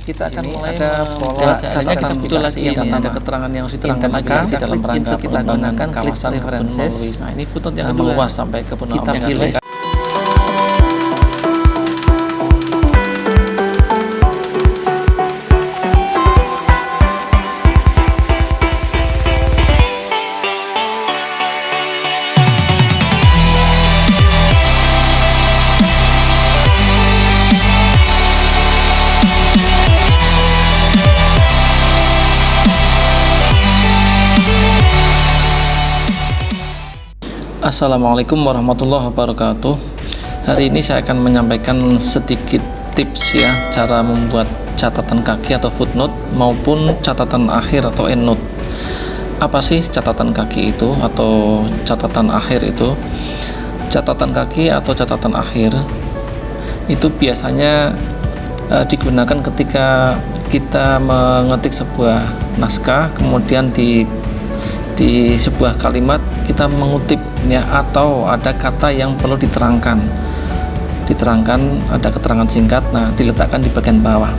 kita akan mulai ada pola catatan betul lagi yang ada keterangan yang harus diterangkan di dalam rangka kita gunakan kawasan references. Nah, ini footnote yang meluas sampai ke kita pilih. Assalamualaikum warahmatullahi wabarakatuh. Hari ini saya akan menyampaikan sedikit tips ya, cara membuat catatan kaki atau footnote maupun catatan akhir atau endnote. Apa sih catatan kaki itu atau catatan akhir itu? Catatan kaki atau catatan akhir itu biasanya digunakan ketika kita mengetik sebuah naskah, kemudian di sebuah kalimat kita mengutipnya atau ada kata yang perlu diterangkan, ada keterangan singkat, nah diletakkan di bagian bawah.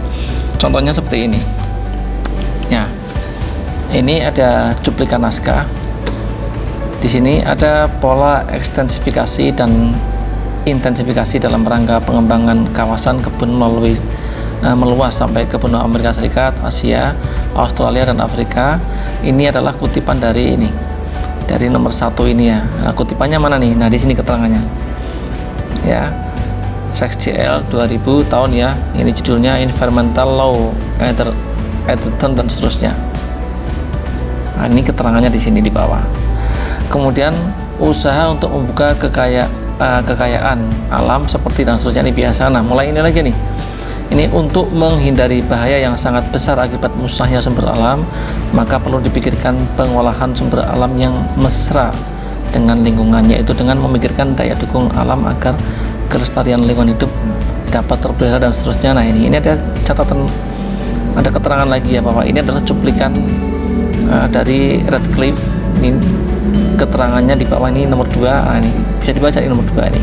Contohnya seperti ini ya, ini ada cuplikan naskah. Di sini ada pola ekstensifikasi dan intensifikasi dalam rangka pengembangan kawasan kebun meluas sampai ke benua Amerika Serikat, Asia, Australia, dan Afrika. Ini adalah kutipan dari nomor 1 ini ya. Nah, kutipannya mana nih? Nah, di sini keterangannya ya, SEXJL 2000 tahun ya. Ini judulnya Environmental Law Editon dan seterusnya. Nah, ini keterangannya di sini di bawah. Kemudian usaha untuk membuka kekayaan alam seperti dan seterusnya, ini biasa. Nah, mulai ini lagi nih. Ini untuk menghindari bahaya yang sangat besar akibat musnahnya sumber alam, maka perlu dipikirkan pengolahan sumber alam yang mesra dengan lingkungannya, itu dengan memikirkan daya dukung alam agar kelestarian lingkungan hidup dapat terpelihara dan seterusnya. Nah, ini ada catatan, ada keterangan lagi ya, bahwa ini adalah cuplikan dari Radcliffe. Ini keterangannya di bawah, ini nomor 2. Nah, ini bisa dibaca, ini nomor 2 ini.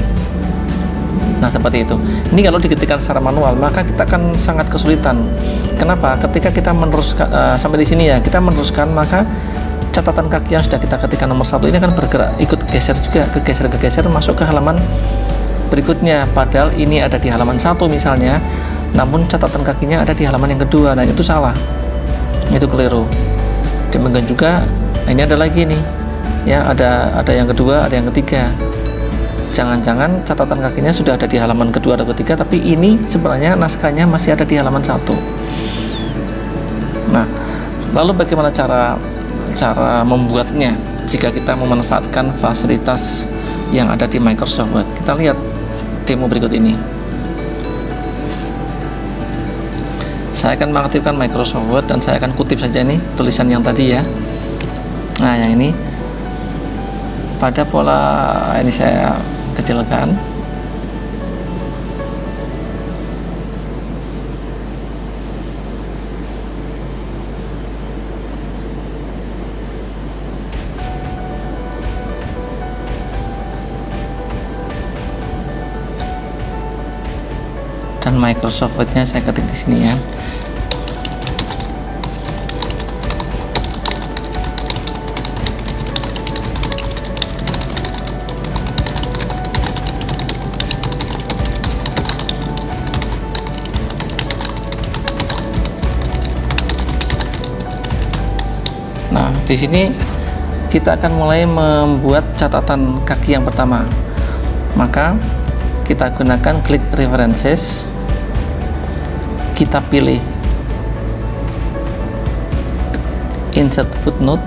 Nah, seperti itu. Ini kalau diketikkan secara manual maka kita akan sangat kesulitan. Kenapa? Ketika kita meneruskan sampai di sini ya, kita meneruskan, maka catatan kaki yang sudah kita ketikkan nomor 1 ini akan bergerak, ikut geser juga, kegeser masuk ke halaman berikutnya. Padahal ini ada di halaman 1 misalnya, namun catatan kakinya ada di halaman yang kedua. Nah, itu salah, itu keliru. Demikian juga ini ada lagi nih ya, ada yang kedua, ada yang ketiga. Jangan-jangan catatan kakinya sudah ada di halaman kedua atau ketiga, tapi ini sebenarnya naskahnya masih ada di halaman 1. Nah, lalu bagaimana cara membuatnya jika kita memanfaatkan fasilitas yang ada di Microsoft Word? Kita lihat demo berikut ini. Saya akan mengaktifkan Microsoft Word dan saya akan kutip saja nih tulisan yang tadi ya. Nah, yang ini pada pola ini saya kecilkan. Dan Microsoft Word-nya saya ketik di sini ya. Nah, di sini kita akan mulai membuat catatan kaki yang pertama. Maka kita gunakan klik references, kita pilih insert footnote.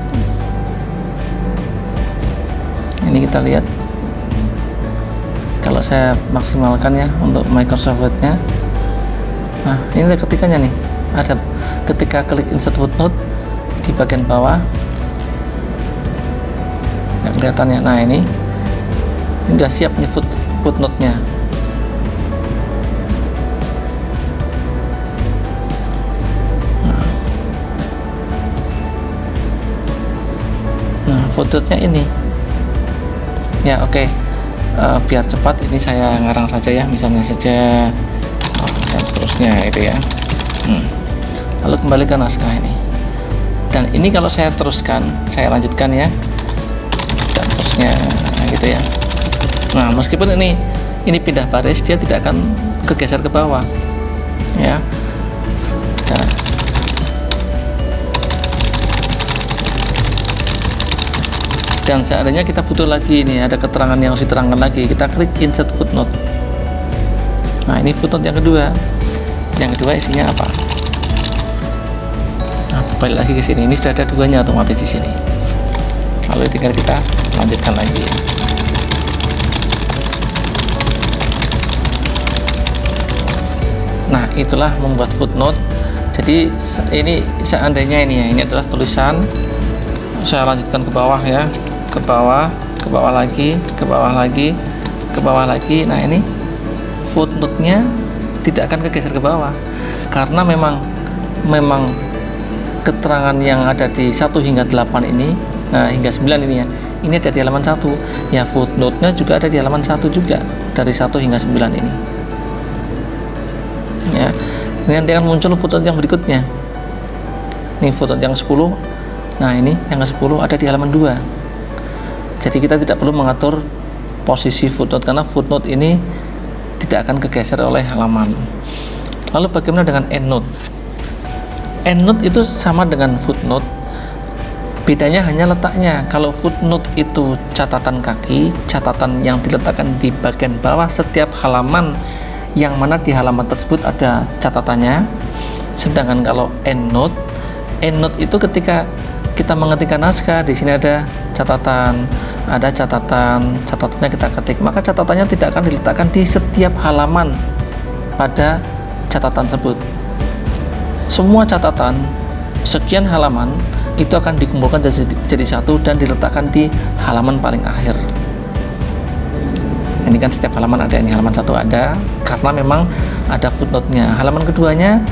Ini kita lihat, kalau saya maksimalkan ya untuk Microsoft Word-nya. Nah, ini ketikannya nih, ada ketika klik insert footnote di bagian bawah, nggak kelihatannya. Nah, ini udah siap nih footnote-nya. Nah, footnote-nya ini ya, oke. Biar cepat ini saya ngarang saja ya, misalnya saja dan seterusnya itu ya. lalu kembali ke naskah ini. Dan ini kalau saya teruskan, saya lanjutkan ya, dan seterusnya gitu ya. Nah, meskipun ini pindah baris, dia tidak akan kegeser ke bawah ya. Nah, dan seandainya kita butuh lagi, ini ada keterangan yang harus diterangkan lagi, kita klik insert footnote. Nah, ini footnote yang kedua. Yang kedua isinya apa? Nah, balik lagi ke sini. Ini sudah ada duanya otomatis di sini. Lalu tinggal kita lanjutkan lagi. Nah, itulah membuat footnote. Jadi ini seandainya ini adalah tulisan, saya lanjutkan ke bawah ya, ke bawah lagi, ke bawah lagi, ke bawah lagi. Nah, ini footnote-nya tidak akan kegeser ke bawah karena memang keterangan yang ada di 1 hingga 8 ini, nah hingga 9 ini ya, ini ada di halaman 1 ya, footnote-nya juga ada di halaman 1 juga, dari 1 hingga 9 ini ya. Ini nanti akan muncul footnote yang berikutnya, ini footnote yang 10. Nah, ini yang ke-10 ada di halaman 2. Jadi kita tidak perlu mengatur posisi footnote karena footnote ini tidak akan kegeser oleh halaman. Lalu bagaimana dengan endnote? Endnote itu sama dengan footnote, bedanya hanya letaknya. Kalau footnote itu catatan kaki, catatan yang diletakkan di bagian bawah setiap halaman, yang mana di halaman tersebut ada catatannya. Sedangkan kalau endnote itu ketika kita mengetikkan naskah, di sini ada catatan, catatannya kita ketik, maka catatannya tidak akan diletakkan di setiap halaman pada catatan tersebut. Semua catatan sekian halaman itu akan dikumpulkan jadi satu dan diletakkan di halaman paling akhir. Ini kan setiap halaman ada, ini halaman 1 ada karena memang ada footnote-nya. Halaman keduanya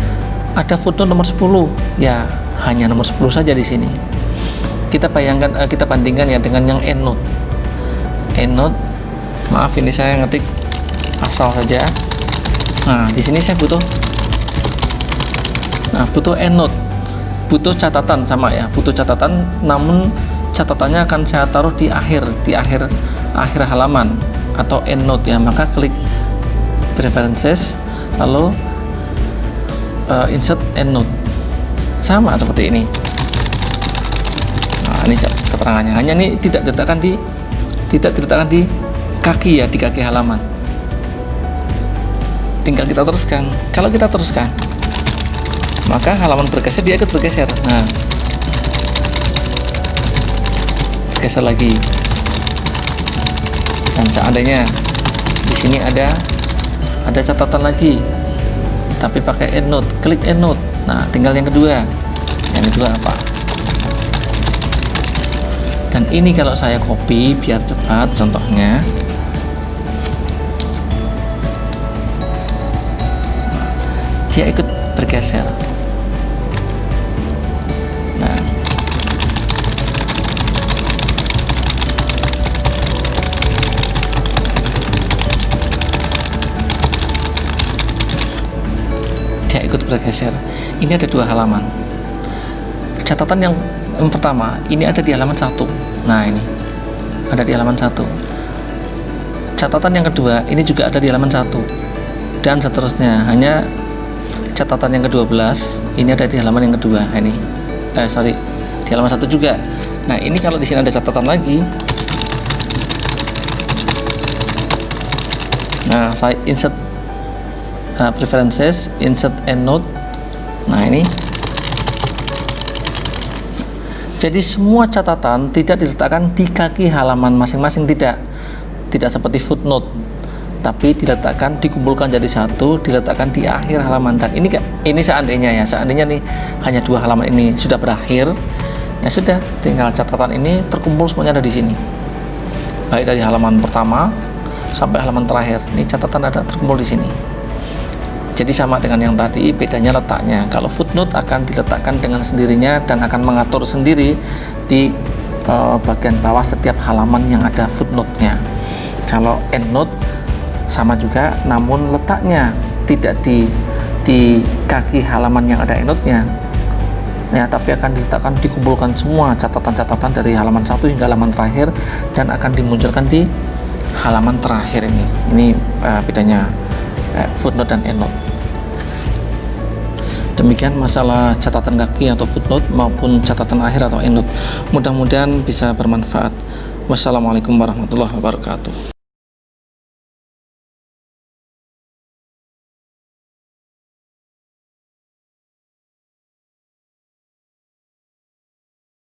ada footnote nomor 10 ya, hanya nomor 10 saja di sini. Kita bandingkan ya dengan yang endnote. Endnote, maaf ini saya ngetik asal saja. Nah, di sini saya butuh endnote, butuh catatan sama ya, butuh catatan, namun catatannya akan saya taruh di akhir halaman atau endnote ya. Maka klik preferences, lalu insert endnote, sama seperti ini. Nah, ini keterangannya, hanya ini tidak diletakkan di kaki ya, di kaki halaman. Tinggal kita teruskan. Kalau kita teruskan, maka halaman bergeser, dia ikut bergeser. Nah, geser lagi. Dan seandainya di sini ada catatan lagi, tapi pakai endnote, klik endnote. Nah, tinggal yang kedua. Yang kedua apa? Dan ini kalau saya copy biar cepat, contohnya dia ikut bergeser. Nah, dia ikut bergeser. Ini ada 2 halaman. Catatan yang pertama ini ada di halaman 1. Nah, ini ada di halaman 1. Catatan yang kedua ini juga ada di halaman 1 dan seterusnya. Hanya catatan yang ke-12 ini ada di halaman yang kedua. Nah, ini di halaman 1 juga. Nah, ini kalau di sini ada catatan lagi, nah saya insert preferences, insert endnote. Nah, ini jadi semua catatan tidak diletakkan di kaki halaman masing-masing, tidak seperti footnote, tapi diletakkan, dikumpulkan jadi satu, diletakkan di akhir halaman. Dan ini seandainya nih hanya 2 halaman ini sudah berakhir, ya sudah, tinggal catatan ini terkumpul semuanya ada di sini, baik dari halaman pertama sampai halaman terakhir. Ini catatan ada terkumpul di sini. Jadi sama dengan yang tadi, bedanya letaknya. Kalau footnote akan diletakkan dengan sendirinya dan akan mengatur sendiri di bagian bawah setiap halaman yang ada footnote-nya. Kalau endnote sama juga, namun letaknya tidak di kaki halaman yang ada endnote-nya ya, tapi akan diletakkan, dikumpulkan semua catatan-catatan dari halaman 1 hingga halaman terakhir dan akan dimunculkan di halaman terakhir ini bedanya footnote dan endnote. Demikian masalah catatan kaki atau footnote maupun catatan akhir atau endnote. Mudah-mudahan bisa bermanfaat. Wassalamualaikum warahmatullahi wabarakatuh.